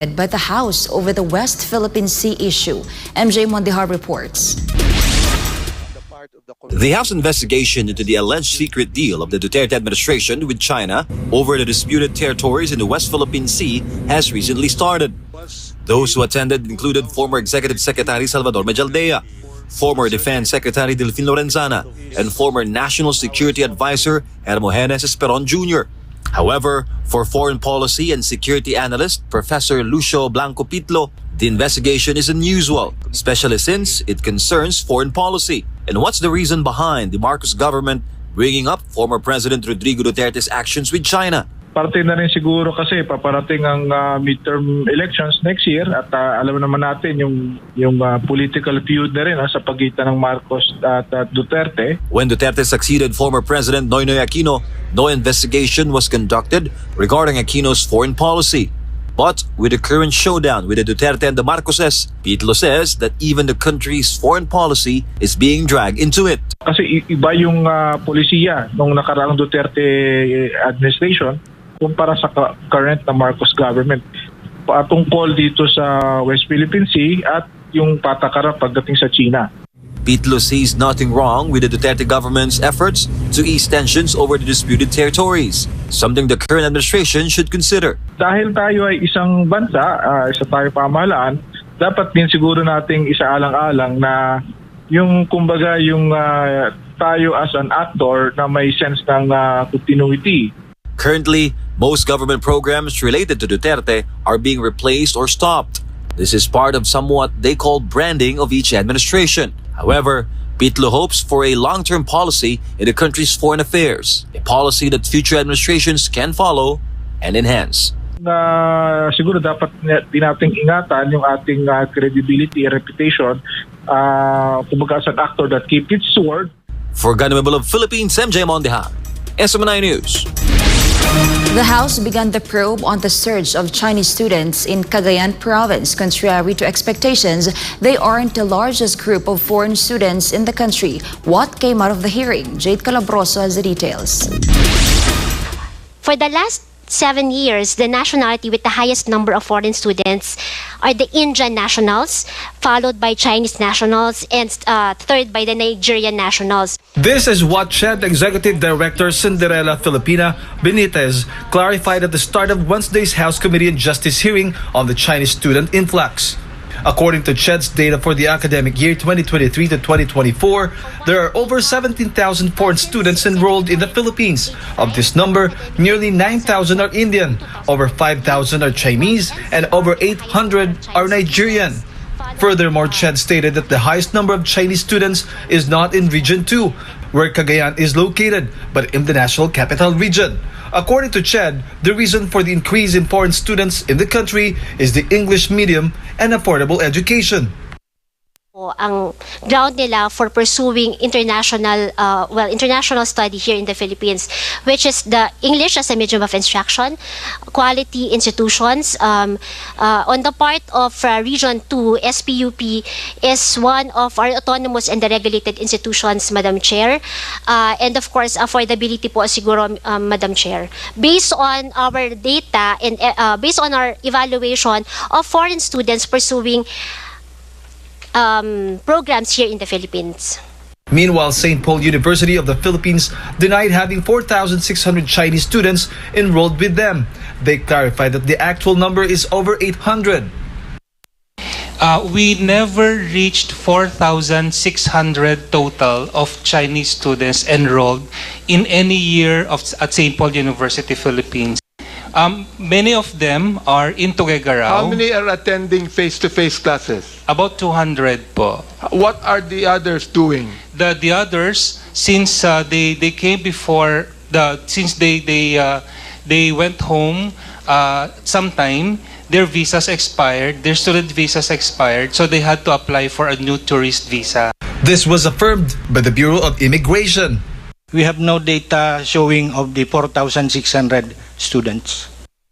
by the House over the West Philippine Sea issue. MJ Mondihar reports. The House investigation into the alleged secret deal of the Duterte administration with China over the disputed territories in the West Philippine Sea has recently started. Those who attended included former Executive Secretary Salvador Mejaldea, former Defense Secretary Delfin Lorenzana, and former National Security Advisor Hermogenes Esperon Jr. However, for foreign policy and security analyst Professor Lucio Blanco Pitlo, the investigation is unusual, especially since it concerns foreign policy. And what's the reason behind the Marcos government bringing up former President Rodrigo Duterte's actions with China? Parte na rin siguro kasi paparating ang midterm elections next year at alam naman natin yung political feud na rin sa pagitan ng Marcos at Duterte. When Duterte succeeded former President Noynoy Aquino, no investigation was conducted regarding Aquino's foreign policy. But with the current showdown with the Duterte and the Marcoses, Pitlo says that even the country's foreign policy is being dragged into it. Kasi iba yung polisiya nung nakaraang Duterte administration kumpara sa current na Marcos government. Patungkol dito sa West Philippine Sea at yung patakaran pagdating sa China. Pitlo sees nothing wrong with the Duterte government's efforts to ease tensions over the disputed territories, something the current administration should consider. Dahil tayo ay isang bansa, isa tayo pamahalaan, dapat din siguro nating isaalang-alang na yung kumbaga yung tayo as an actor na may sense ng continuity. Currently, most government programs related to Duterte are being replaced or stopped. This is part of somewhat they call branding of each administration. However, Pitlo hopes for a long-term policy in the country's foreign affairs, a policy that future administrations can follow and enhance. Siguro dapat din nating ingatan yung ating credibility and reputation kumbaga as an actor that keep its word. For Ganamable of Philippines, MJ Mondeja, SMNI News. The House began the probe on the surge of Chinese students in Cagayan province. Contrary to expectations, they aren't the largest group of foreign students in the country. What came out of the hearing? Jade Calabroso has the details. For the last 7 years, the nationality with the highest number of foreign students are the Indian nationals, followed by Chinese nationals, and third by the Nigerian nationals. This is what CHED Executive Director Cinderella Filipina Benitez clarified at the start of Wednesday's House Committee on Justice hearing on the Chinese student influx. According to CHED's data for the academic year 2023 to 2024, there are over 17,000 foreign students enrolled in the Philippines. Of this number, nearly 9,000 are Indian, over 5,000 are Chinese, and over 800 are Nigerian. Furthermore, CHED stated that the highest number of Chinese students is not in Region 2, where Cagayan is located, but in the National Capital Region. According to CHED, the reason for the increase in foreign students in the country is the English medium and affordable education. Ang ground nila for pursuing international study here in the Philippines, which is the English as a medium of instruction, quality institutions. On the part of Region 2, SPUP is one of our autonomous and regulated institutions, Madam Chair. And of course, affordability po siguro, Madam Chair. Based on our data and based on our evaluation of foreign students pursuing programs here in the Philippines. Meanwhile, St. Paul University of the Philippines denied having 4,600 Chinese students enrolled with them. They clarified that the actual number is over 800. We never reached 4,600 total of Chinese students enrolled in any year at St. Paul University, Philippines. Many of them are in Tuguegarao. How many are attending face-to-face classes? About 200 po. What are the others doing? The others, since they came before since they went home sometime, their visas expired, their student visas expired, so they had to apply for a new tourist visa. This was affirmed by the Bureau of Immigration. We have no data showing of the 4,600 students.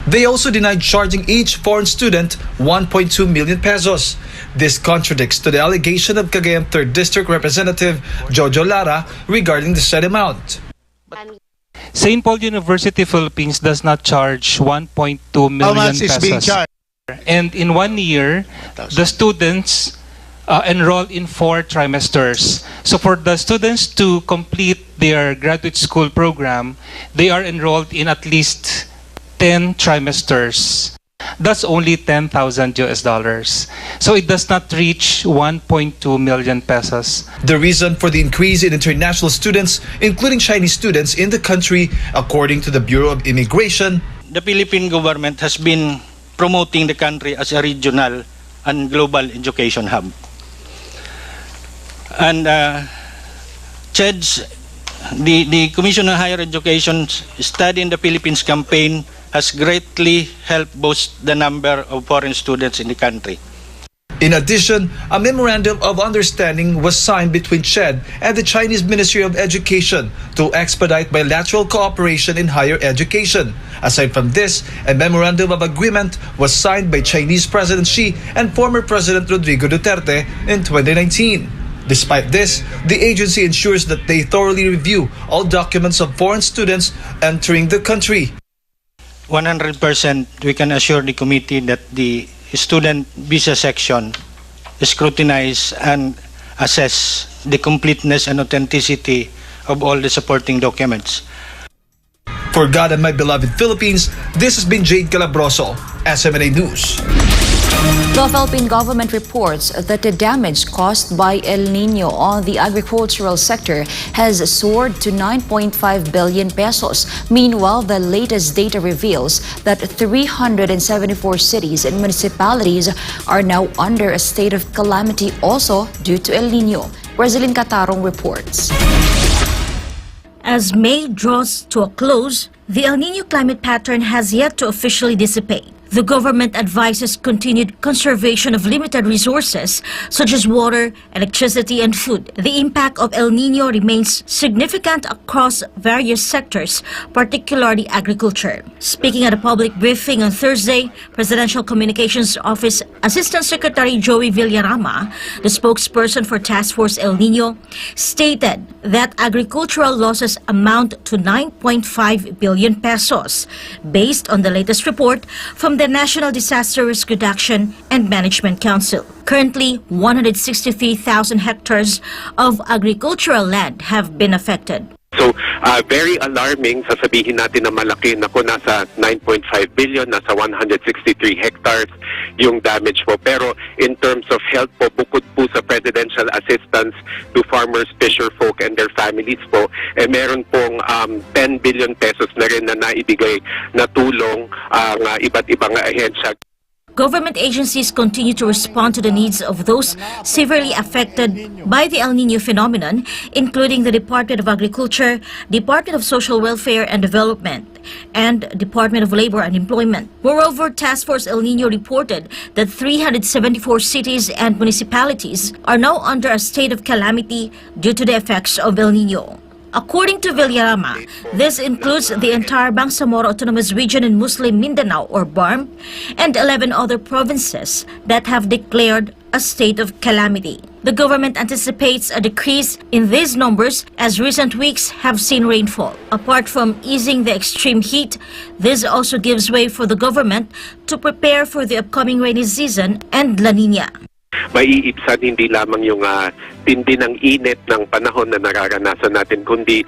They also denied charging each foreign student 1.2 million pesos. This contradicts to the allegation of Cagayan 3rd District Representative Jojo Lara regarding the said amount. St. Paul University Philippines does not charge 1.2 million How much is being pesos. charged? And in 1 year, the students enroll in 4 trimesters. So for the students to complete their graduate school program, they are enrolled in at least 10 trimesters. That's only $10,000. So it does not reach 1.2 million pesos. The reason for the increase in international students, including Chinese students in the country, according to the Bureau of Immigration, The Philippine government has been promoting the country as a regional and global education hub. And CHED's, the Commission on Higher Education's Study in the Philippines campaign has greatly helped boost the number of foreign students in the country. In addition, a memorandum of understanding was signed between CHED and the Chinese Ministry of Education to expedite bilateral cooperation in higher education. Aside from this, a memorandum of agreement was signed by Chinese President Xi and former President Rodrigo Duterte in 2019. Despite this, the agency ensures that they thoroughly review all documents of foreign students entering the country. 100% we can assure the committee that the student visa section scrutinize and assess the completeness and authenticity of all the supporting documents. For God and my beloved Philippines, this has been Jade Calabroso, SMNA News. The Philippine government reports that the damage caused by El Nino on the agricultural sector has soared to 9.5 billion pesos. Meanwhile, the latest data reveals that 374 cities and municipalities are now under a state of calamity also due to El Nino. Rosalyn Catarong reports. As May draws to a close, the El Nino climate pattern has yet to officially dissipate. The government advises continued conservation of limited resources such as water, electricity, and food. The impact of El Nino remains significant across various sectors, particularly agriculture. Speaking at a public briefing on Thursday, Presidential Communications Office Assistant Secretary Joey Villarama, the spokesperson for Task Force El Nino, stated that agricultural losses amount to 9.5 billion pesos, based on the latest report from the National Disaster Risk Reduction and Management Council. Currently, 163,000 hectares of agricultural land have been affected. So, very alarming, sasabihin natin na malaki, naku, nasa 9.5 billion, nasa 163 hectares yung damage po. Pero in terms of help po, bukod po sa presidential assistance to farmers, fisherfolk, and their families po, meron pong 10 billion pesos na rin na naibigay na tulong ang iba't ibang ahensya. Government agencies continue to respond to the needs of those severely affected by the El Nino phenomenon, including the Department of Agriculture, Department of Social Welfare and Development, and Department of Labor and Employment. Moreover, Task Force El Nino reported that 374 cities and municipalities are now under a state of calamity due to the effects of El Nino. According to Villarama, this includes the entire Bangsamoro Autonomous Region in Muslim Mindanao or BARM and 11 other provinces that have declared a state of calamity. The government anticipates a decrease in these numbers as recent weeks have seen rainfall. Apart from easing the extreme heat, this also gives way for the government to prepare for the upcoming rainy season and La Nina. Maiibsan hindi lamang yung tindi ng init ng panahon na nararanasan natin, kundi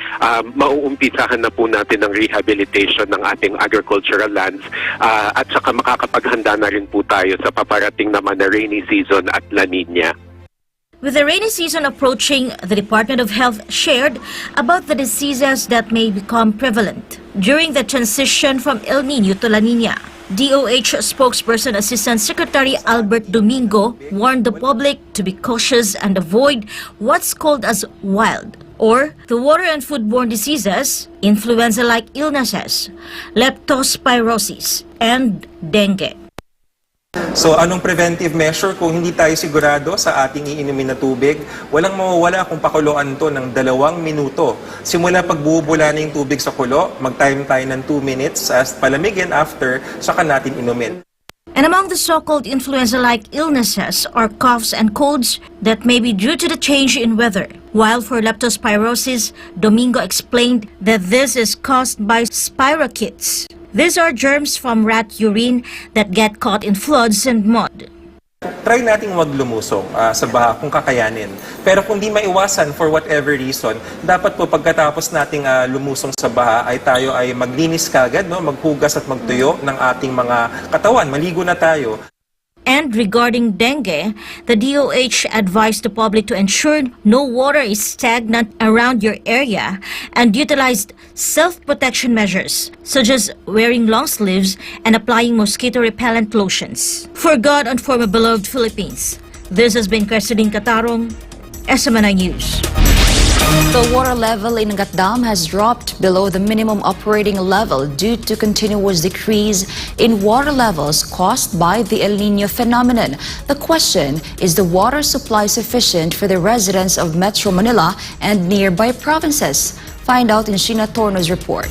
mauumpisahan na po natin ang rehabilitation ng ating agricultural lands at saka makakapaghanda na rin po tayo sa paparating naman na rainy season at La Nina. With the rainy season approaching, the Department of Health shared about the diseases that may become prevalent during the transition from El Nino to La Nina. DOH spokesperson Assistant Secretary Albert Domingo warned the public to be cautious and avoid what's called as wild or the water and foodborne diseases, influenza-like illnesses, leptospirosis, and dengue. So anong preventive measure kung hindi tayo sigurado sa ating iinumin na tubig? Walang mawawala kung pakuluan to ng 2 minuto. Simula pagbubula na yung tubig sa kulo, mag-time tayo ng 2 minutes, as palamigin after, saka natin inumin. And among the so-called influenza-like illnesses are coughs and colds that may be due to the change in weather. While for leptospirosis, Domingo explained that this is caused by spirochetes, These are germs from rat urine that get caught in floods and mud. Try nating wag lumusong sa baha kung kakayanin. Pero kung di maiwasan for whatever reason, dapat po pagkatapos nating lumusong sa baha ay tayo ay maglinis kagad, no? Maghugas at magtuyo ng ating mga katawan. Maligo na tayo. And regarding dengue, the DOH advised the public to ensure no water is stagnant around your area and utilized self-protection measures such as wearing long sleeves and applying mosquito repellent lotions. For God and for my beloved Philippines, this has been Christine Catarong, SMNI News. The water level in Angat Dam has dropped below the minimum operating level due to continuous decrease in water levels caused by the El Niño phenomenon. The question, is the water supply sufficient for the residents of Metro Manila and nearby provinces? Find out in Sheena Torno's report.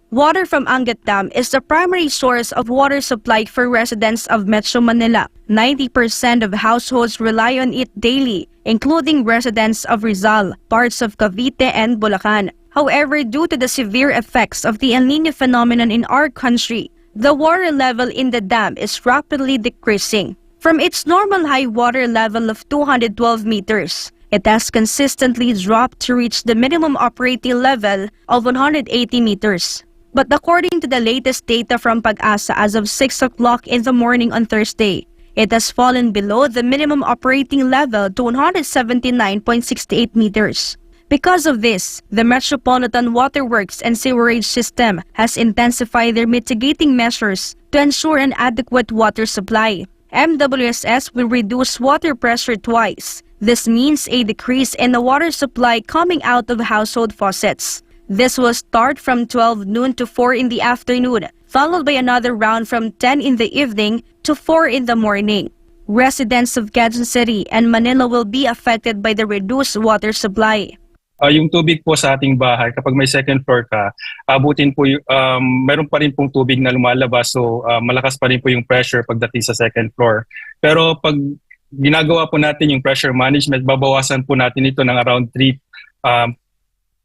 Water from Angat Dam is the primary source of water supply for residents of Metro Manila. 90% of households rely on it daily, including residents of Rizal, parts of Cavite and Bulacan. However, due to the severe effects of the El Niño phenomenon in our country, the water level in the dam is rapidly decreasing. From its normal high water level of 212 meters, it has consistently dropped to reach the minimum operating level of 180 meters. But according to the latest data from Pag-asa as of 6 o'clock in the morning on Thursday, it has fallen below the minimum operating level to 179.68 meters. Because of this, the Metropolitan Waterworks and Sewerage System has intensified their mitigating measures to ensure an adequate water supply. MWSS will reduce water pressure twice. This means a decrease in the water supply coming out of household faucets. This will start from 12 noon to 4 in the afternoon, followed by another round from 10 in the evening to 4 in the morning. Residents of Quezon City and Manila will be affected by the reduced water supply. Yung tubig po sa ating bahay, kapag may second floor ka, abutin po meron pa rin pong tubig na lumalabas, so malakas pa rin po yung pressure pagdating sa second floor. Pero pag ginagawa po natin yung pressure management, babawasan po natin ito ng around 3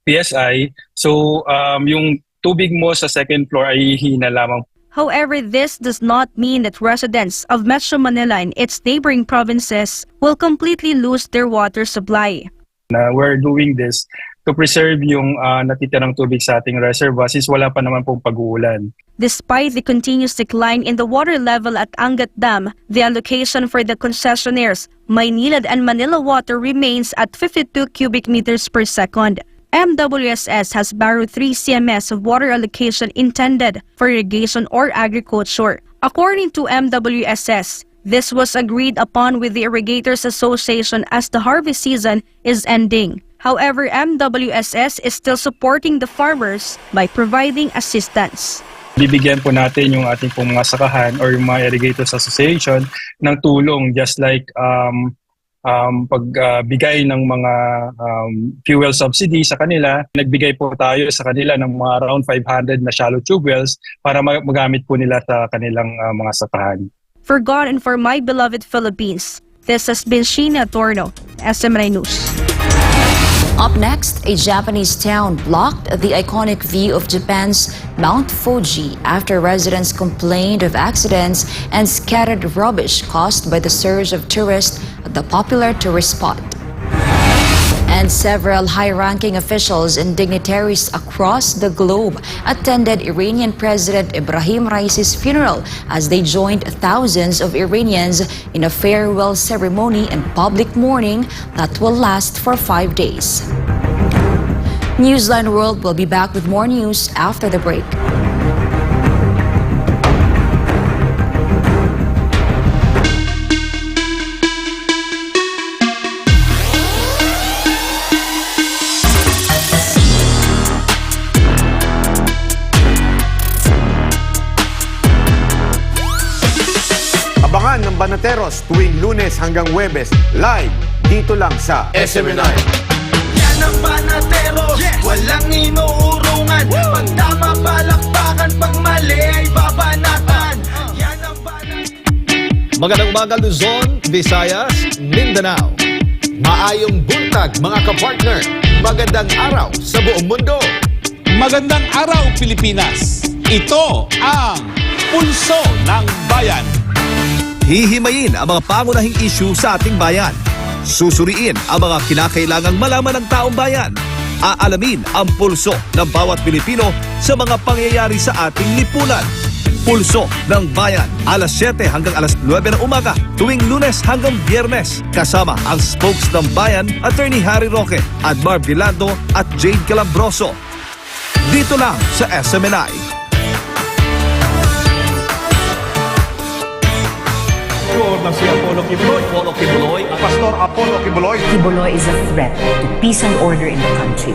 PSI. So yung tubig mo sa second floor ay hihina lamang. However, this does not mean that residents of Metro Manila and its neighboring provinces will completely lose their water supply. We're doing this to preserve yung natitirang tubig sa ating reservoir since wala pa naman pong pag-uulan. Despite the continuous decline in the water level at Angat Dam, the allocation for the concessionaires, Maynilad and Manila Water remains at 52 cubic meters per second. MWSS has borrowed 3 CMS of water allocation intended for irrigation or agriculture. According to MWSS, this was agreed upon with the Irrigators Association as the harvest season is ending. However, MWSS is still supporting the farmers by providing assistance. Bibigyan po natin yung ating pong mga sakahan or yung mga Irrigators Association ng tulong just like pagbigay ng mga fuel subsidy sa kanila. Nagbigay po tayo sa kanila ng mga around 500 na shallow tube wells para magamit po nila sa kanilang mga sakahan. For God and for my beloved Philippines, this has been Sheena Torno, SMNI News. Up next, a Japanese town blocked the iconic view of Japan's Mount Fuji after residents complained of accidents and scattered rubbish caused by the surge of tourists at the popular tourist spot. And several high-ranking officials and dignitaries across the globe attended Iranian President Ebrahim Raisi's funeral as they joined thousands of Iranians in a farewell ceremony and public mourning that will last for 5 days. Newsline World will be back with more news after the break. Abangan ng Banateros tuwing Lunes hanggang Huwebes, live dito lang sa SMNI. Yan ang Banateros, walang inuurungan. Pag tama palakpakan, pag mali ay babanatan. Yan ang Banateros. Magandang umaga Luzon, Visayas, Mindanao. Maayong buntag mga kapartner. Magandang araw sa buong mundo. Magandang araw, Pilipinas! Ito ang Pulso ng Bayan. Hihimayin ang mga pangunahing issue sa ating bayan. Susuriin ang mga kinakailangang malaman ng taong bayan. Aalamin ang pulso ng bawat Pilipino sa mga pangyayari sa ating lipunan. Pulso ng Bayan, alas 7 hanggang alas 9 ng umaga, tuwing Lunes hanggang Biyernes. Kasama ang spokes ng Bayan, Attorney Harry Roque, Admar Vilando at Jade Calabroso. Dito lang sa SMNI. Si Apollo Kibuloy. Pastor Apollo Kibuloy. Kibuloy is a threat to peace and order in the country.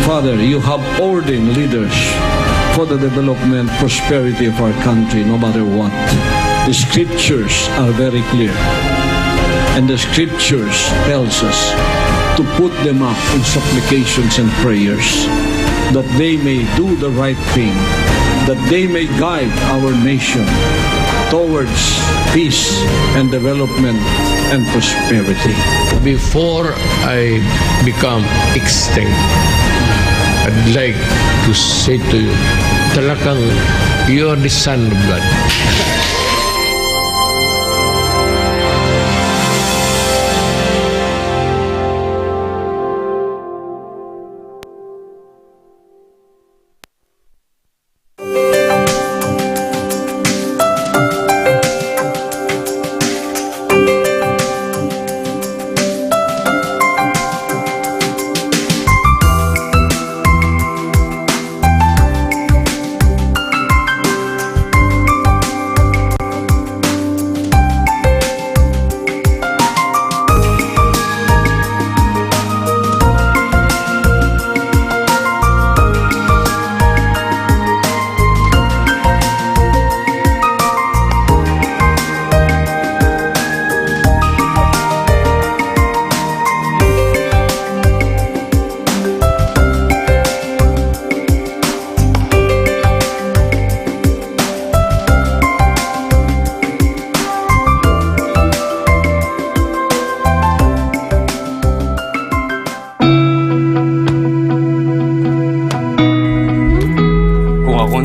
Father, you have ordained leaders for the development, prosperity of our country, no matter what. The scriptures are very clear. And the scriptures tells us to put them up in supplications and prayers, that they may do the right thing, that they may guide our nation towards peace and development and prosperity. Before I become extinct, I'd like to say to you, talagang you are the son of God.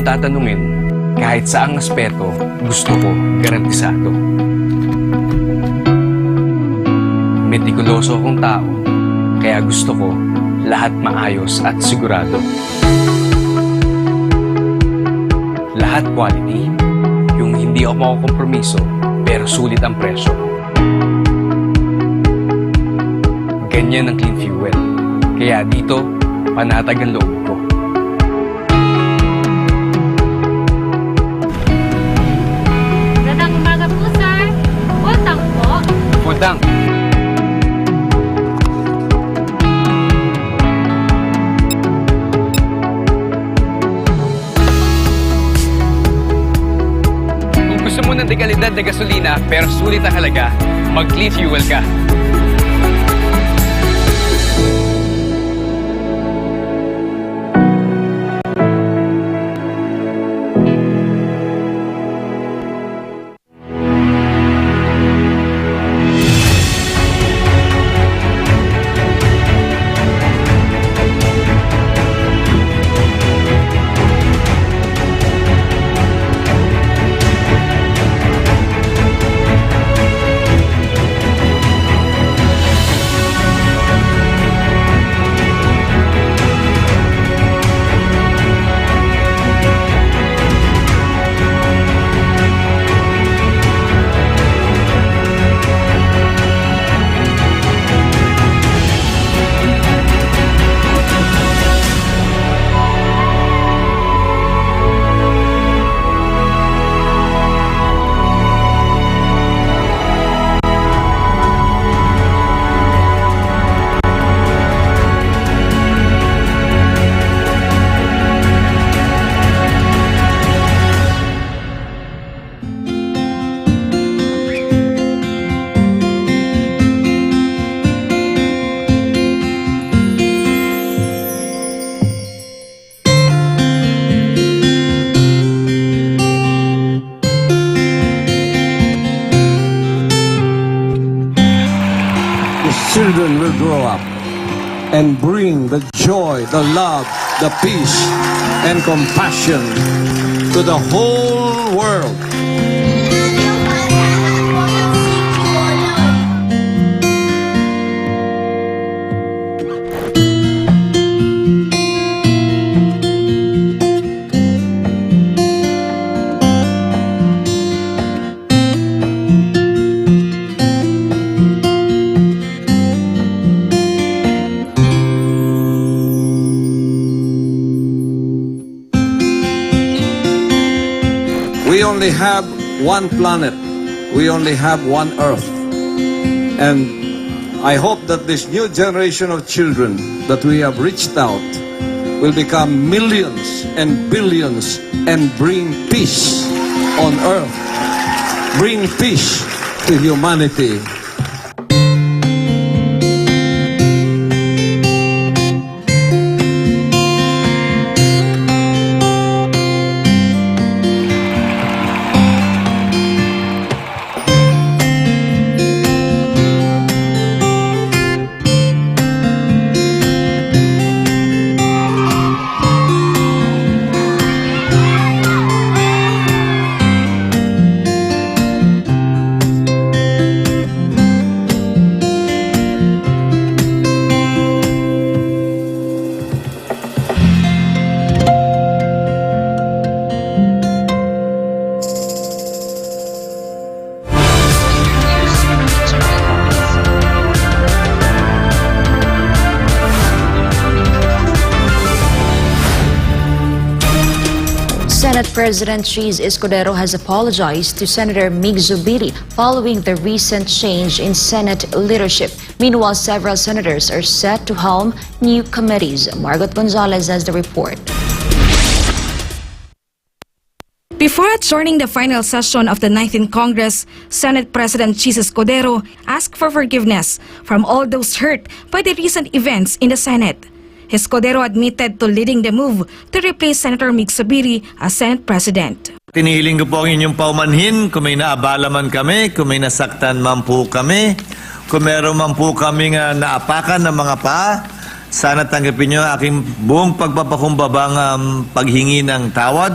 Tatanungin, kahit saang aspeto, gusto ko garantisado. Metikuloso akong tao, kaya gusto ko lahat maayos at sigurado. Lahat quality, yung hindi ako makukompromiso, pero sulit ang presyo. Ganyan ang clean fuel, kaya dito, panatag ang loob ko. Tank. Kung gusto mo ng dekalidad na gasolina pero sulit ang halaga, mag-clean fuel ka. and bring the joy, the love, the peace, and compassion to the whole world. We only have one planet. We only have one Earth. And I hope that this new generation of children that we have reached out will become millions and billions and bring peace on Earth. Bring peace to humanity. Senate President Cheese Escudero has apologized to Senator Mig Zubiri following the recent change in Senate leadership. Meanwhile, several senators are set to helm new committees. Margot Gonzalez has the report. Before adjourning the final session of the 19th Congress, Senate President Cheese Escudero asked for forgiveness from all those hurt by the recent events in the Senate. Escudero admitted to leading the move to replace Senator Mig Zubiri as Senate President. Tinihiling ko po ang inyong paumanhin kung may naabala man kami, kung may nasaktan man po kami, kung meron man po kami naapakan ng mga paa. Sana tanggapin niyo aking buong pagpapakumbabang paghingi ng tawad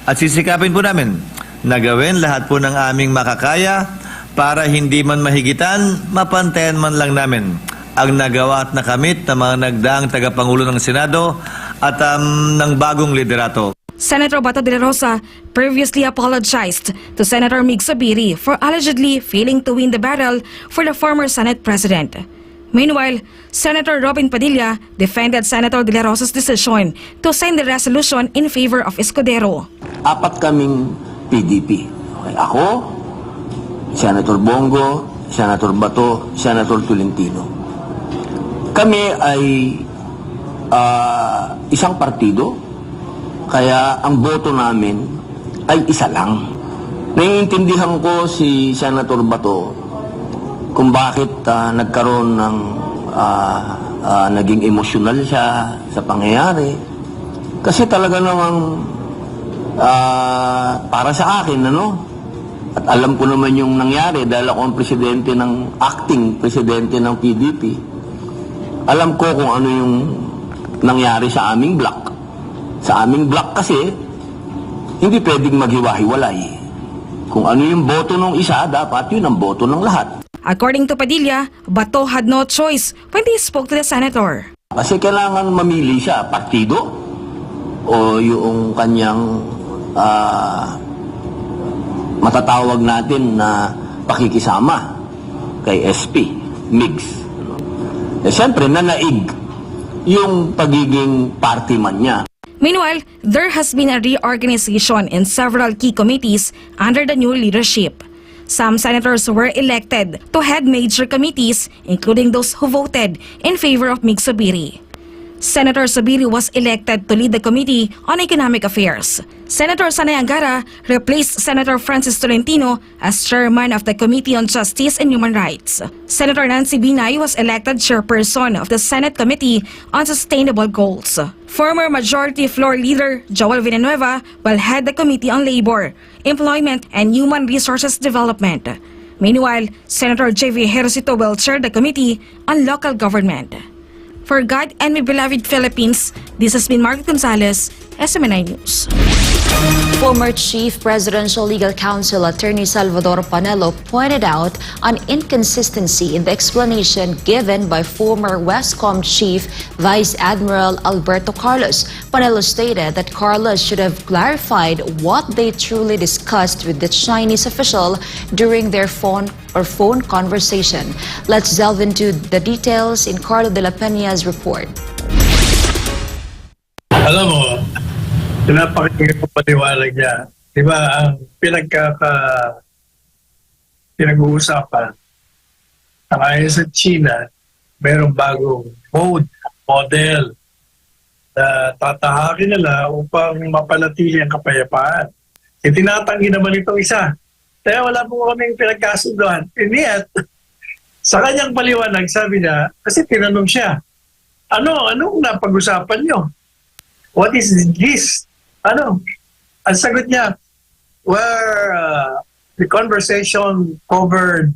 at sisikapin po namin na gawin lahat po ng aming makakaya para hindi man mahigitan, mapantayan man lang namin ang nagawa at nakamit ng mga nagdaang tagapangulo ng Senado at ng bagong liderato. Senator Bato de la Rosa previously apologized to Senator Mig Zubiri for allegedly failing to win the battle for the former Senate President. Meanwhile, Senator Robin Padilla defended Senator de la Rosa's decision to sign the resolution in favor of Escudero. Apat kaming PDP. Okay, ako, Senator Bongo, Senator Bato, Senator Tolentino. Kami ay isang partido, kaya ang boto namin ay isa lang. Naiintindihan ko si Senator Bato kung bakit nagkaroon ng naging emosyonal siya sa pangyayari. Kasi talaga namang para sa akin, at alam ko naman yung nangyari dahil ako ang presidente acting presidente ng PDP. Alam ko kung ano yung nangyari sa aming block. Sa aming block kasi, hindi pwedeng maghiwa-hiwalay. Kung ano yung boto ng isa, dapat yun ang boto ng lahat. According to Padilla, Bato had no choice when he spoke to the senator. Kasi kailangan mamili siya, partido o yung kanyang matatawag natin na pakikisama kay SP, MIGS. Siyempre, nanaig yung pagiging party man niya. Meanwhile, there has been a reorganization in several key committees under the new leadership. Some senators were elected to head major committees, including those who voted in favor of Mig Zubiri. Senator Zubiri was elected to lead the Committee on Economic Affairs. Senator Sanay Angara replaced Senator Francis Tolentino as chairman of the Committee on Justice and Human Rights. Senator Nancy Binay was elected chairperson of the Senate Committee on Sustainable Goals. Former Majority Floor Leader Joel Villanueva will head the Committee on Labor, Employment, and Human Resources Development. Meanwhile, Senator J.V. Ejercito will chair the Committee on Local Government. For God and my beloved Philippines, this has been Margaret Gonzalez, SMNI News. Former Chief Presidential Legal Counsel Attorney Salvador Panelo pointed out an inconsistency in the explanation given by former Westcom Chief Vice Admiral Alberto Carlos. Panelo stated that Carlos should have clarified what they truly discussed with the Chinese official during their phone conversation. Let's delve into the details in Carlo de la Peña's report. Alam mo, pinapakinggan ko paliwanag niya. Di ba, ang pinag-uusapan, ang ayon sa China, mayroong bagong model na tatahakin nila upang mapanatili ang kapayapaan. Tinatanggi naman itong isa. Kaya wala po kaming pinagkasunduan. And yet, sa kanyang paliwanag, sabi niya, kasi tinanong siya, anong napag-usapan nyo? What is this? Ang sagot niya, the conversation covered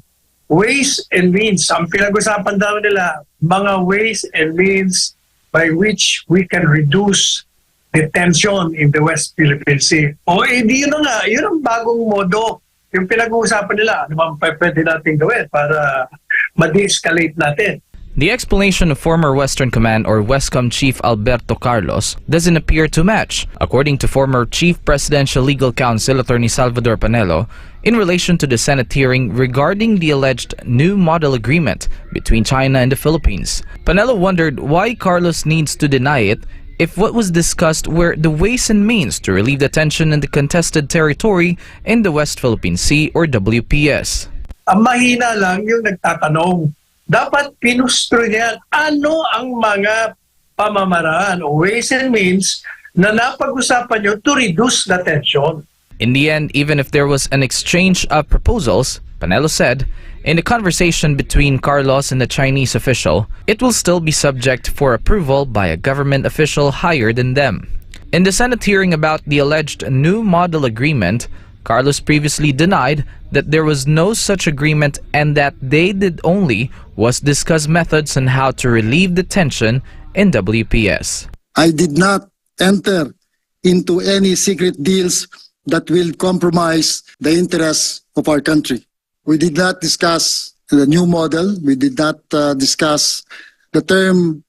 ways and means. Ang pinag-usapan daw nila, mga ways and means by which we can reduce the tension in the West Philippine Sea. Di yun nga, yun ang bagong modo. Yung pinag-uusapan nila, ano bang pwede natin gawin para ma-de-escalate natin. The explanation of former Western Command or Westcom Chief Alberto Carlos doesn't appear to match, according to former Chief Presidential Legal Counsel Attorney Salvador Panelo, in relation to the Senate hearing regarding the alleged new model agreement between China and the Philippines. Panelo wondered why Carlos needs to deny it if what was discussed were the ways and means to relieve the tension in the contested territory in the West Philippine Sea or WPS. Ang mahina lang yung nagtatanong. Dapat pinustro niya ano ang mga pamamaraan o ways and means na napag-usapan nyo to reduce the tension. In the end, even if there was an exchange of proposals, Panelo said, in the conversation between Carlos and the Chinese official, it will still be subject for approval by a government official higher than them. In the Senate hearing about the alleged new model agreement, Carlos previously denied that there was no such agreement and that they did only was discuss methods on how to relieve the tension in WPS. I did not enter into any secret deals that will compromise the interests of our country. We did not discuss the new model. We did not discuss the term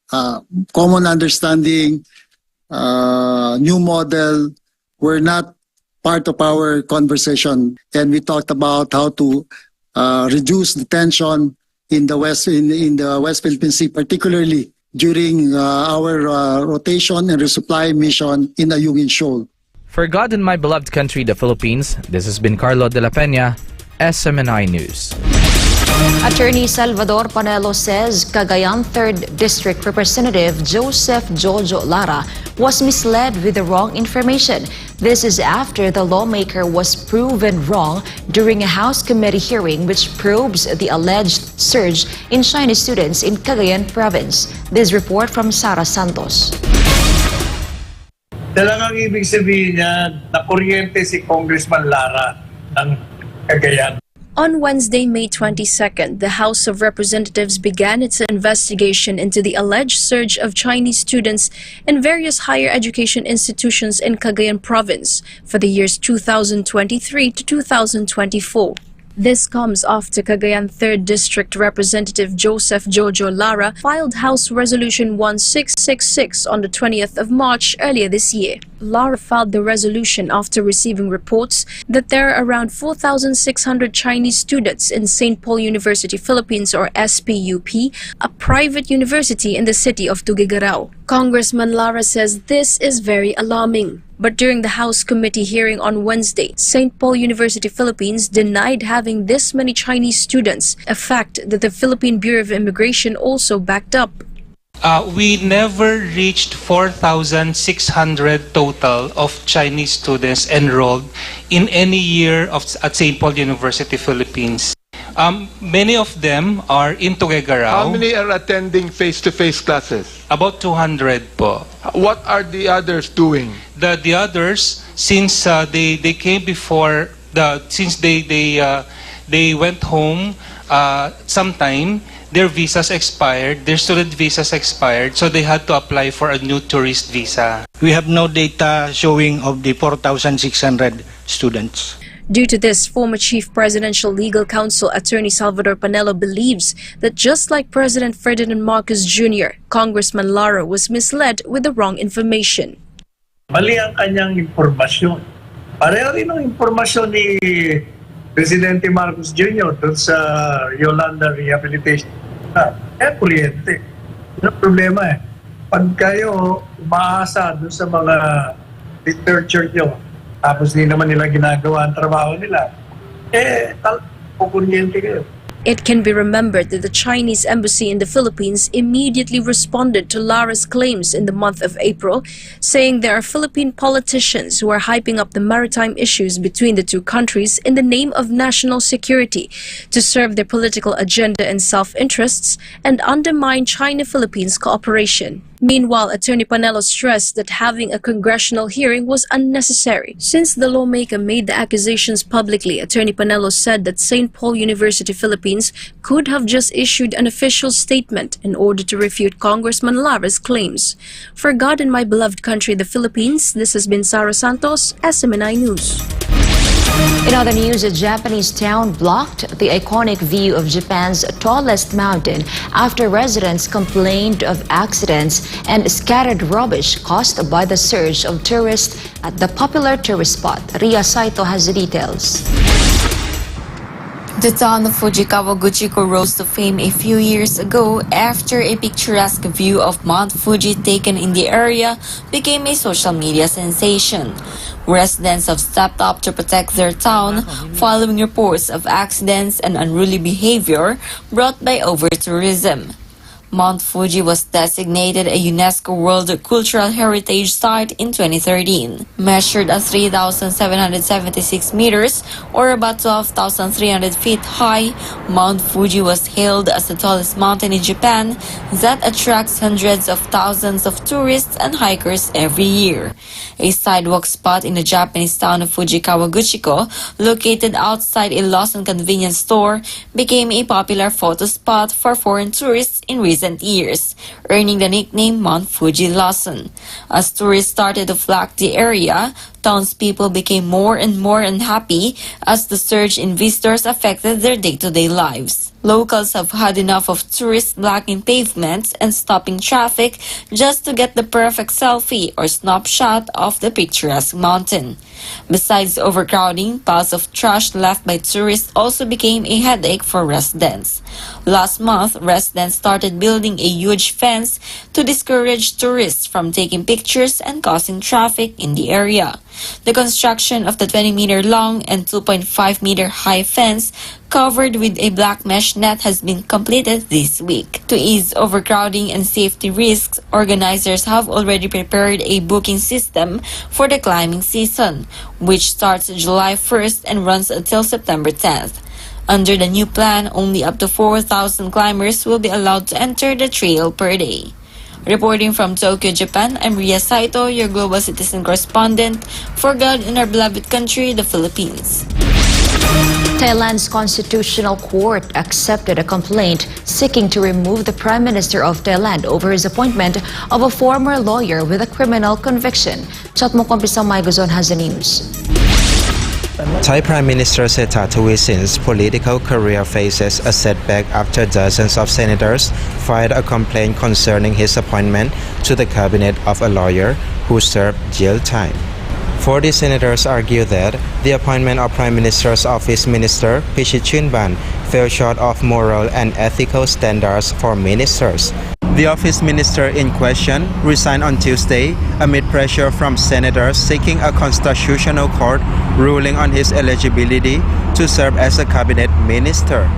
common understanding, new model. Were not part of our conversation, and we talked about how to reduce the tension in the West Philippine Sea, particularly during our rotation and resupply mission in Ayungin Shoal. For God and my beloved country, the Philippines, this has been Carlo de la Peña, SMNI News. Attorney Salvador Panelo says Cagayan 3rd District Representative Joseph Jojo Lara was misled with the wrong information. This is after the lawmaker was proven wrong during a House committee hearing which probes the alleged surge in Chinese students in Cagayan Province. This report from Sara Santos. Talagang ibig sabihin niya na kuryente si Congressman Lara ng Cagayan. On Wednesday, May 22nd, the House of Representatives began its investigation into the alleged surge of Chinese students in various higher education institutions in Cagayan Province for the years 2023 to 2024. This comes after Cagayan 3rd District Representative Joseph Jojo Lara filed House Resolution 1666 on the 20th of March earlier this year. Lara filed the resolution after receiving reports that there are around 4,600 Chinese students in St. Paul University Philippines or SPUP, a private university in the city of Tuguegarao. Congressman Lara says this is very alarming. But during the House committee hearing on Wednesday, St. Paul University Philippines denied having this many Chinese students, a fact that the Philippine Bureau of Immigration also backed up. We never reached 4,600 total of Chinese students enrolled in any year at St. Paul University Philippines. Many of them are in Tuguegarao. How many are attending face-to-face classes? About 200 po. What are the others doing? The others, since they came before, since they went home sometime, their visas expired, their student visas expired, so they had to apply for a new tourist visa. We have no data showing of the 4,600 students. Due to this, former Chief Presidential Legal Counsel Attorney Salvador Panelo believes that just like President Ferdinand Marcos Jr., Congressman Lara was misled with the wrong information. Mali ang kanyang impormasyon. Pareho rin ang impormasyon ni Presidente Marcos Jr. doon sa Yolanda Rehabilitation. Kuryente. Ano problema eh? Pag kayo umaasa doon sa mga literature nyo, tapos di naman nila ginagawa ang trabaho nila, kukuryente kayo. It can be remembered that the Chinese embassy in the Philippines immediately responded to Lara's claims in the month of April, saying there are Philippine politicians who are hyping up the maritime issues between the two countries in the name of national security to serve their political agenda and self-interests and undermine China-Philippines cooperation. Meanwhile, Attorney Panelo stressed that having a congressional hearing was unnecessary. Since the lawmaker made the accusations publicly, Attorney Panelo said that St. Paul University Philippines could have just issued an official statement in order to refute Congressman Lara's claims. For God and my beloved country, the Philippines, this has been Sarah Santos, SMNI News. In other news, a Japanese town blocked the iconic view of Japan's tallest mountain after residents complained of accidents and scattered rubbish caused by the surge of tourists at the popular tourist spot. Ria Saito has the details. The town of Fujikawa-Guchiko rose to fame a few years ago after a picturesque view of Mount Fuji taken in the area became a social media sensation. Residents have stepped up to protect their town following reports of accidents and unruly behavior brought by over-tourism. Mount Fuji was designated a UNESCO World Cultural Heritage Site in 2013. Measured at 3,776 meters, or about 12,300 feet high, Mount Fuji was hailed as the tallest mountain in Japan that attracts hundreds of thousands of tourists and hikers every year. A sidewalk spot in the Japanese town of Fujikawa-Guchiko, located outside a Lawson convenience store, became a popular photo spot for foreign tourists in recent years, earning the nickname Mount Fuji Lawson. As tourists started to flock the area, townspeople became more and more unhappy as the surge in visitors affected their day-to-day lives. Locals have had enough of tourists blocking pavements and stopping traffic just to get the perfect selfie or snapshot of the picturesque mountain. Besides overcrowding, piles of trash left by tourists also became a headache for residents. Last month, residents started building a huge fence to discourage tourists from taking pictures and causing traffic in the area. The construction of the 20-meter-long and 2.5-meter-high fence covered with a black mesh net has been completed this week. To ease overcrowding and safety risks, organizers have already prepared a booking system for the climbing season, which starts July 1st and runs until September 10th. Under the new plan, only up to 4,000 climbers will be allowed to enter the trail per day. Reporting from Tokyo, Japan, I'm Ria Saito, your global citizen correspondent for God and our beloved country, the Philippines. Thailand's Constitutional Court accepted a complaint seeking to remove the Prime Minister of Thailand over his appointment of a former lawyer with a criminal conviction. Chatmo Kompisang Maigozon has the news. Thai Prime Minister Srettha Thavisin's political career faces a setback after dozens of senators filed a complaint concerning his appointment to the cabinet of a lawyer who served jail time. 40 senators argue that the appointment of Prime Minister's Office Minister Pichichinban fell short of moral and ethical standards for ministers. The office minister in question resigned on Tuesday amid pressure from senators seeking a constitutional court ruling on his eligibility to serve as a cabinet minister.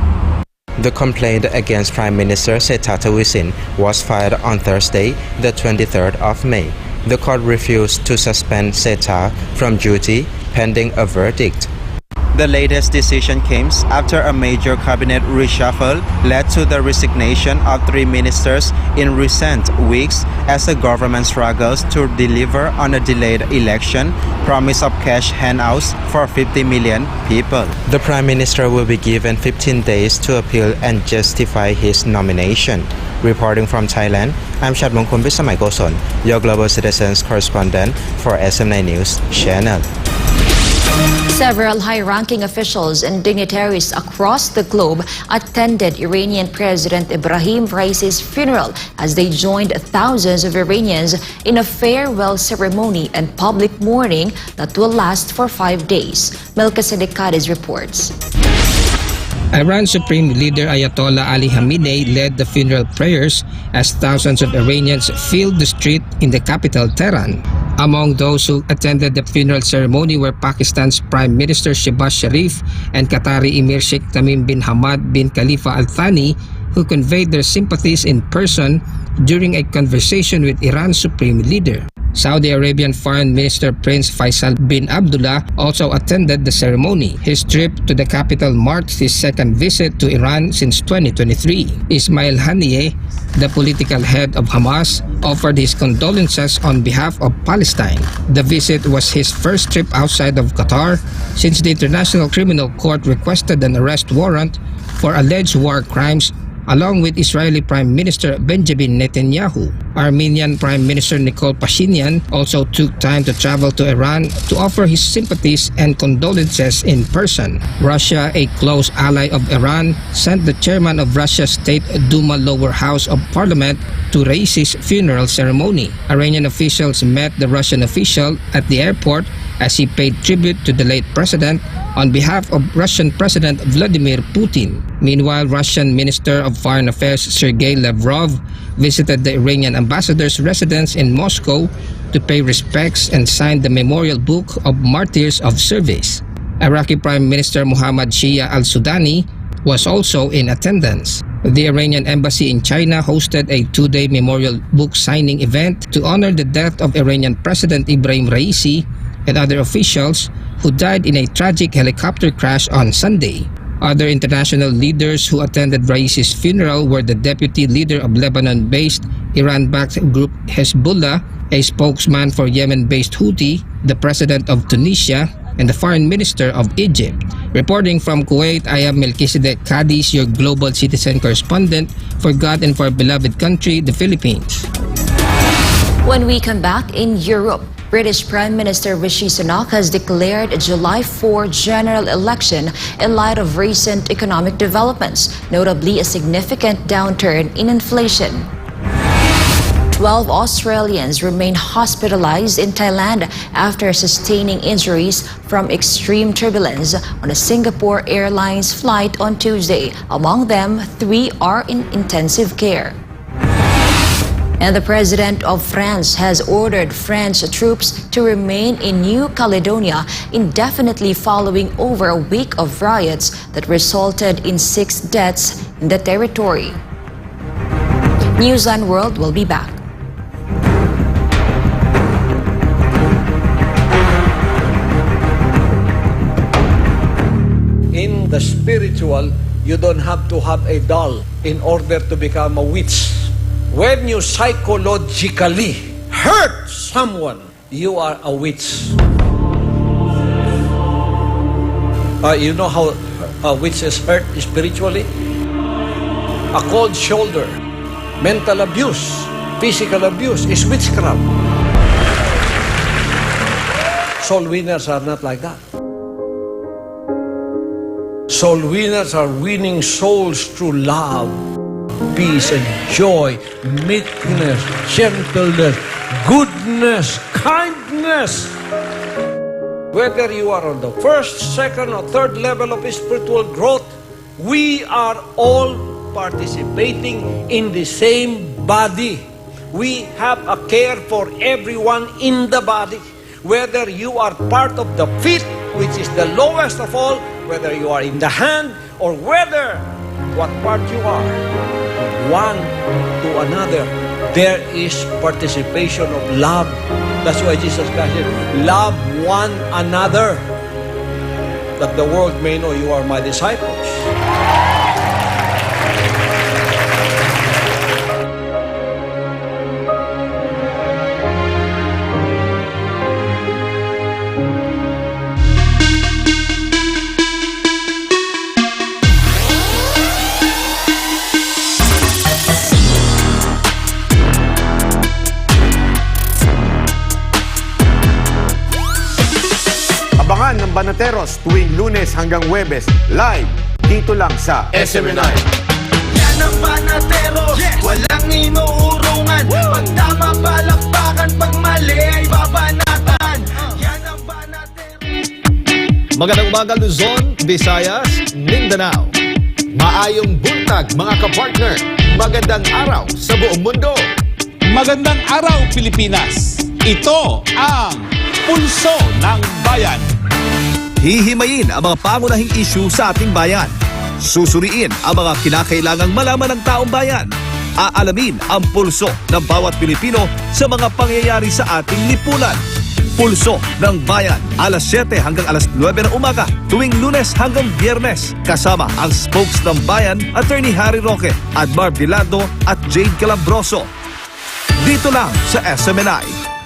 The complaint against Prime Minister Srettha Thavisin was filed on Thursday, the 23rd of May. The court refused to suspend Srettha from duty pending a verdict. The latest decision came after a major cabinet reshuffle led to the resignation of 3 ministers in recent weeks as the government struggles to deliver on a delayed election promise of cash handouts for 50 million people. The Prime Minister will be given 15 days to appeal and justify his nomination. Reporting from Thailand, I'm Shatmongkun Bisamaikoson, your Global Citizens correspondent for SM9 News Channel. Several high-ranking officials and dignitaries across the globe attended Iranian President Ebrahim Raisi's funeral as they joined thousands of Iranians in a farewell ceremony and public mourning that will last for 5 days. Melchizedek Cadiz reports. Iran's Supreme Leader Ayatollah Ali Khamenei led the funeral prayers as thousands of Iranians filled the street in the capital Tehran. Among those who attended the funeral ceremony were Pakistan's Prime Minister Shehbaz Sharif and Qatari Emir Sheikh Tamim bin Hamad bin Khalifa Al Thani, who conveyed their sympathies in person during a conversation with Iran's Supreme Leader. Saudi Arabian Foreign Minister Prince Faisal bin Abdullah also attended the ceremony. His trip to the capital marked his second visit to Iran since 2023. Ismail Haniyeh, the political head of Hamas, offered his condolences on behalf of Palestine. The visit was his first trip outside of Qatar since the International Criminal Court requested an arrest warrant for alleged war crimes along with Israeli Prime Minister Benjamin Netanyahu. Armenian Prime Minister Nikol Pashinyan also took time to travel to Iran to offer his sympathies and condolences in person. Russia, a close ally of Iran, sent the chairman of Russia's State Duma lower house of parliament to Raisi's funeral ceremony. Iranian officials met the Russian official at the airport as he paid tribute to the late president on behalf of Russian President Vladimir Putin. Meanwhile, Russian Minister of Foreign Affairs Sergei Lavrov visited the Iranian ambassador's residence in Moscow to pay respects and signed the Memorial Book of Martyrs of Service. Iraqi Prime Minister Mohammad Shia al-Sudani was also in attendance. The Iranian embassy in China hosted a 2-day memorial book signing event to honor the death of Iranian President Ebrahim Raisi and other officials who died in a tragic helicopter crash on Sunday. Other international leaders who attended Raisi's funeral were the deputy leader of Lebanon-based Iran-backed group Hezbollah, a spokesman for Yemen-based Houthi, the president of Tunisia, and the foreign minister of Egypt. Reporting from Kuwait, I am Melchizedek Cadiz, your global citizen correspondent for God and for our beloved country, the Philippines. When we come back, in Europe, British Prime Minister Rishi Sunak has declared a July 4 general election in light of recent economic developments, notably a significant downturn in inflation. 12 Australians remain hospitalized in Thailand after sustaining injuries from extreme turbulence on a Singapore Airlines flight on Tuesday. Among them, 3 are in intensive care. And the president of France has ordered French troops to remain in New Caledonia indefinitely following over a week of riots that resulted in 6 deaths in the territory. Newsline World will be back. In the spiritual, you don't have to have a doll in order to become a witch. When you psychologically hurt someone, you are a witch. You know how a witch is hurt spiritually? A cold shoulder, mental abuse, physical abuse is witchcraft. Soul winners are not like that. Soul winners are winning souls through love, peace and joy, meekness, gentleness, goodness, kindness. Whether you are on the first, second, or third level of spiritual growth, we are all participating in the same body. We have a care for everyone in the body. Whether you are part of the feet, which is the lowest of all, whether you are in the hand, or whether what part you are, one to another, there is participation of love. That's why Jesus Christ said, love one another. that the world may know you are my disciples. Abangan ng Banateros tuwing Lunes hanggang Huwebes, live dito lang sa SMNI. Yan ang Banateros, walang inuurungan. Pag tama palakpakan, pag mali ay babanatan. Yan ang Banateros. Magandang umaga Luzon, Visayas, Mindanao. Maayong buntag mga kapartner. Magandang araw sa buong mundo. Magandang araw Pilipinas. Ito ang Pulso ng Bayan. Hihimayin ang mga pangunahing issue sa ating bayan. Susuriin ang mga kinakailangang malaman ng taong bayan. Aalamin ang pulso ng bawat Pilipino sa mga pangyayari sa ating lipunan. Pulso ng Bayan, alas 7 hanggang alas 9 ng umaga, tuwing Lunes hanggang Biyernes. Kasama ang spokes ng Bayan, Attorney Harry Roque, Admar Vilado at Jade Calabroso. Dito lang sa SMNI.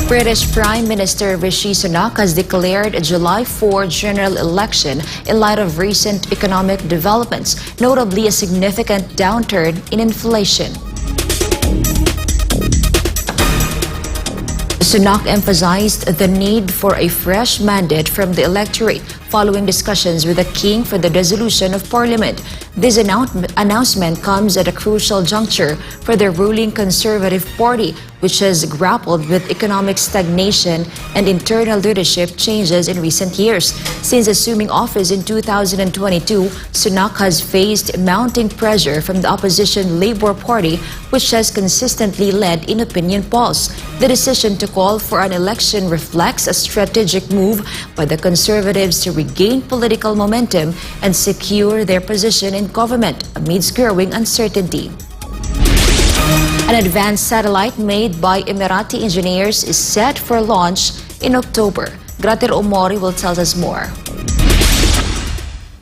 British Prime Minister Rishi Sunak has declared a July 4 general election in light of recent economic developments, notably a significant downturn in inflation. Sunak emphasized the need for a fresh mandate from the electorate following discussions with the king for the dissolution of parliament. This announcement comes at a crucial juncture for the ruling Conservative Party, which has grappled with economic stagnation and internal leadership changes in recent years. Since assuming office in 2022, Sunak has faced mounting pressure from the opposition Labour Party, which has consistently led in opinion polls. The decision to call for an election reflects a strategic move by the Conservatives to regain political momentum and secure their position in government amidst growing uncertainty. An advanced satellite made by Emirati engineers is set for launch in October. Grater Omori will tell us more.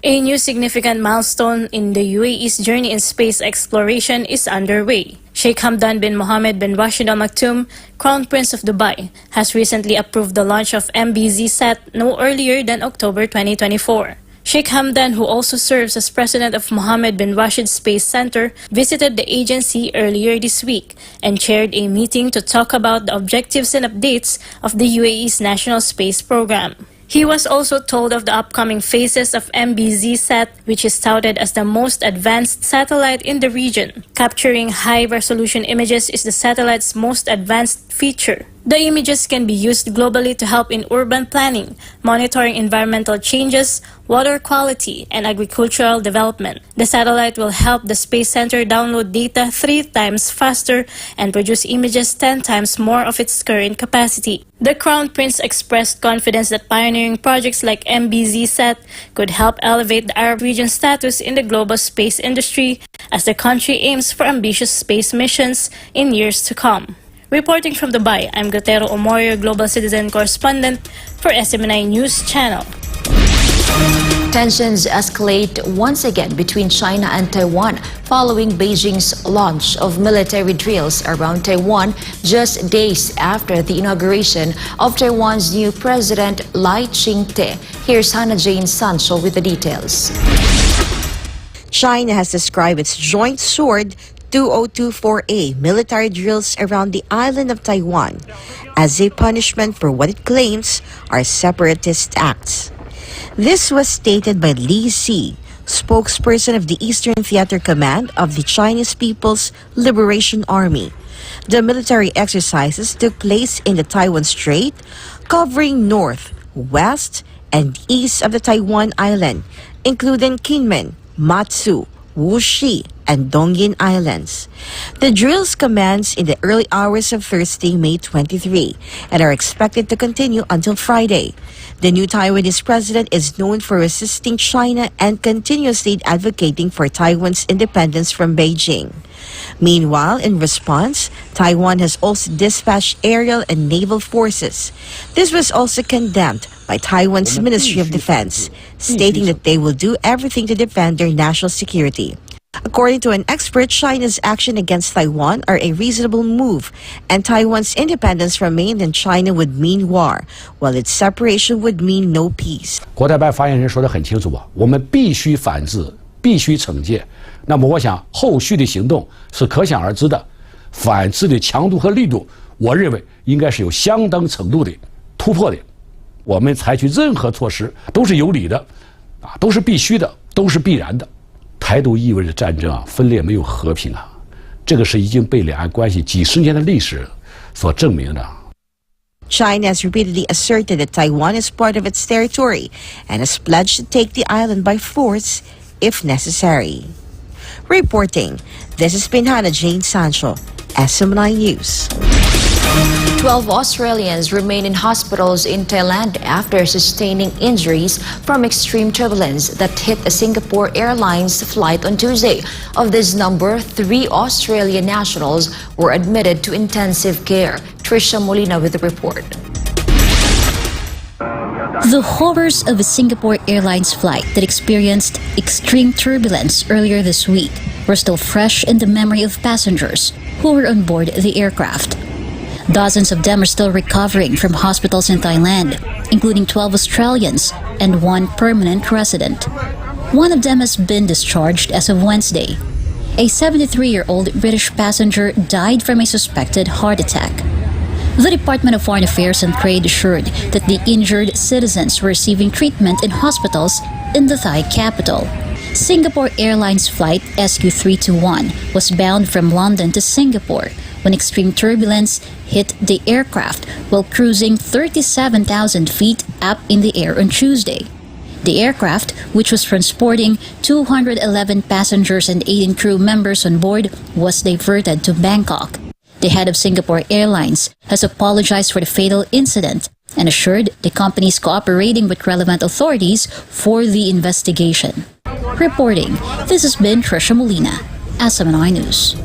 A new significant milestone in the UAE's journey in space exploration is underway. Sheikh Hamdan bin Mohammed bin Rashid Al Maktoum, Crown Prince of Dubai, has recently approved the launch of MBZ-SAT no earlier than October 2024. Sheikh Hamdan, who also serves as president of Mohammed bin Rashid Space Center, visited the agency earlier this week and chaired a meeting to talk about the objectives and updates of the UAE's national space program. He was also told of the upcoming phases of MBZ-SAT, which is touted as the most advanced satellite in the region. Capturing high-resolution images is the satellite's most advanced feature. The images can be used globally to help in urban planning, monitoring environmental changes, water quality, and agricultural development. The satellite will help the Space Center download data 3 times faster and produce images 10 times more of its current capacity. The Crown Prince expressed confidence that pioneering projects like MBZ-SAT could help elevate the Arab region's status in the global space industry as the country aims for ambitious space missions in years to come. Reporting from Dubai, I'm Gotero Omorio, Global Citizen Correspondent for SMNI News Channel. Tensions escalate once again between China and Taiwan following Beijing's launch of military drills around Taiwan just days after the inauguration of Taiwan's new president, Lai Ching-te. Here's Hannah Jane Sancho with the details. China has described its Joint Sword 2024A military drills around the island of Taiwan as a punishment for what it claims are separatist acts. This was stated by Li Si, spokesperson of the Eastern Theater Command of the Chinese People's Liberation Army. The military exercises took place in the Taiwan Strait, covering north, west, and east of the Taiwan Island, including Kinmen, Matsu, Wuxi, and Dongyin Islands. The drills commenced in the early hours of Thursday, May 23, and are expected to continue until Friday. The new Taiwanese president is known for resisting China and continuously advocating for Taiwan's independence from Beijing. Meanwhile, in response, Taiwan has also dispatched aerial and naval forces. This was also condemned by Taiwan's Ministry of Defense, stating that they will do everything to defend their national security. According to an expert, China's action against Taiwan are a reasonable move, and Taiwan's independence from mainland China would mean war, while its separation would mean no peace. 国台办发言人说得很清楚啊，我们必须反制，必须惩戒。那么我想后续的行动是可想而知的，反制的强度和力度，我认为应该是有相当程度的突破的。我们采取任何措施都是有理的，啊，都是必须的，都是必然的。 台独意味着战争啊，分裂没有和平啊，这个是已经被两岸关系几十年的历史所证明的。 China has repeatedly asserted that Taiwan is part of its territory and has pledged to take the island by force if necessary. Reporting, this has been Hannah Jane Sancho, SM9 News. 12 Australians remain in hospitals in Thailand after sustaining injuries from extreme turbulence that hit a Singapore Airlines flight on Tuesday. Of this number, 3 Australian nationals were admitted to intensive care. Trisha Molina with the report. The horrors of a Singapore Airlines flight that experienced extreme turbulence earlier this week were still fresh in the memory of passengers who were on board the aircraft. Dozens of them are still recovering from hospitals in Thailand, including 12 Australians and 1 permanent resident. One of them has been discharged as of Wednesday. A 73-year-old British passenger died from a suspected heart attack. The Department of Foreign Affairs and Trade assured that the injured citizens were receiving treatment in hospitals in the Thai capital. Singapore Airlines flight SQ321 was bound from London to Singapore when extreme turbulence hit the aircraft while cruising 37,000 feet up in the air on Tuesday. The aircraft, which was transporting 211 passengers and 18 crew members on board, was diverted to Bangkok. The head of Singapore Airlines has apologized for the fatal incident and assured the company is cooperating with relevant authorities for the investigation. Reporting, this has been Trisha Molina, SM9 News.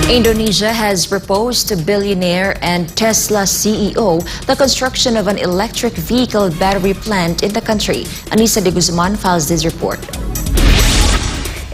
Indonesia has proposed to billionaire and Tesla CEO the construction of an electric vehicle battery plant in the country. Anissa de Guzman files this report.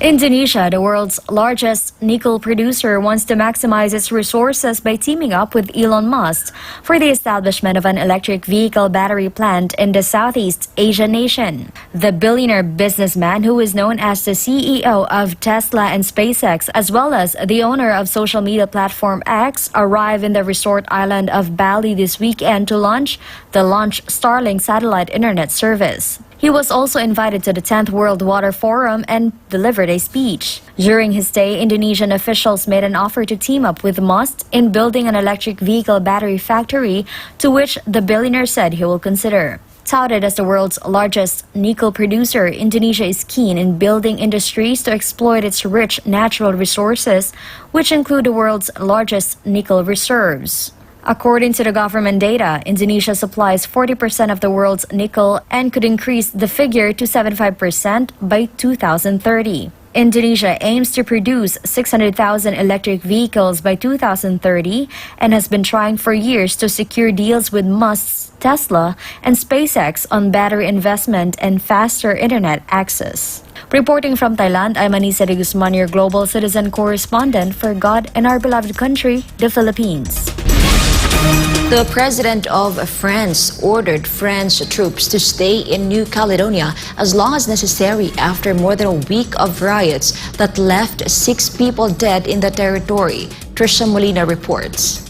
Indonesia, the world's largest nickel producer, wants to maximize its resources by teaming up with Elon Musk for the establishment of an electric vehicle battery plant in the Southeast Asian nation. The billionaire businessman, who is known as the CEO of Tesla and SpaceX, as well as the owner of social media platform X, arrived in the resort island of Bali this weekend to launch the Starlink satellite internet service. He was also invited to the 10th World Water Forum and delivered a speech. During his stay, Indonesian officials made an offer to team up with Musk in building an electric vehicle battery factory, to which the billionaire said he will consider. Touted as the world's largest nickel producer, Indonesia is keen in building industries to exploit its rich natural resources, which include the world's largest nickel reserves. According to the government data, Indonesia supplies 40% of the world's nickel and could increase the figure to 75% by 2030. Indonesia aims to produce 600,000 electric vehicles by 2030 and has been trying for years to secure deals with Musk's Tesla and SpaceX on battery investment and faster internet access. Reporting from Thailand, I'm Anissa de Guzman, your global citizen correspondent for God and our beloved country, the Philippines. The president of France ordered French troops to stay in New Caledonia as long as necessary after more than a week of riots that left 6 people dead in the territory. Trisha Molina reports.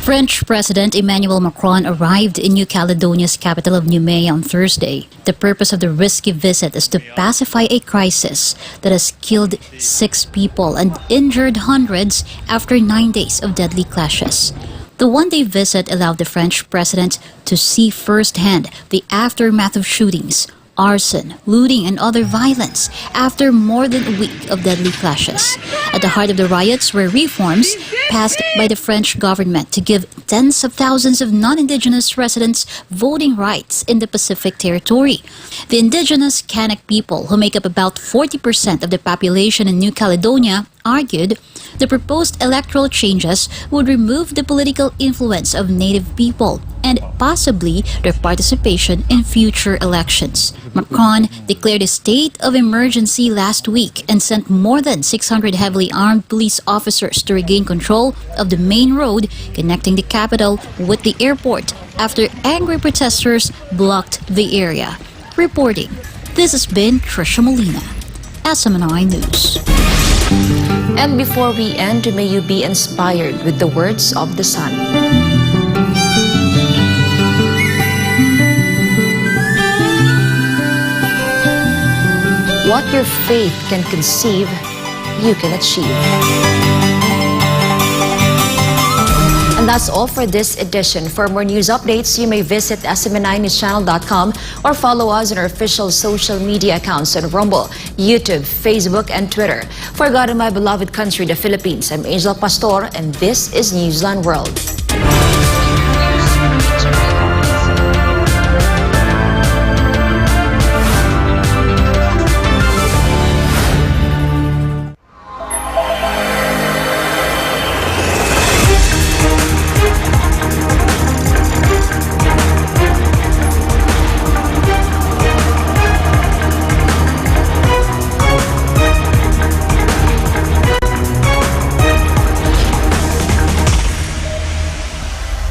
French President Emmanuel Macron arrived in New Caledonia's capital of Niue on Thursday. The purpose of the risky visit is to pacify a crisis that has killed 6 people and injured hundreds after 9 days of deadly clashes. The one-day visit allowed the French president to see firsthand the aftermath of shootings, arson, looting, and other violence after more than a week of deadly clashes. At the heart of the riots were reforms passed by the French government to give tens of thousands of non-indigenous residents voting rights in the Pacific territory. The indigenous Kanak people, who make up about 40% of the population in New Caledonia, argued the proposed electoral changes would remove the political influence of native people and possibly their participation in future elections. Macron declared a state of emergency last week and sent more than 600 heavily armed police officers to regain control of the main road connecting the capital with the airport after angry protesters blocked the area. Reporting, this has been Trisha Molina, SMNI News. And before we end, may you be inspired with the words of the sun. What your faith can conceive, you can achieve. And that's all for this edition. For more news updates, you may visit smni.newschannel.com or follow us on our official social media accounts on Rumble, YouTube, Facebook, and Twitter. For God and my beloved country, the Philippines, I'm Angel Pastor, and this is Newsline World.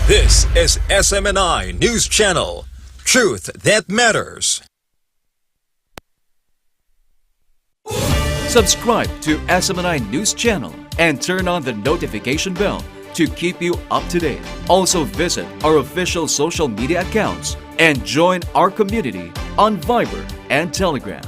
This is SMNI News Channel. Truth that matters. Subscribe to SMNI News Channel and turn on the notification bell to keep you up to date. Also visit our official social media accounts and join our community on Viber and Telegram.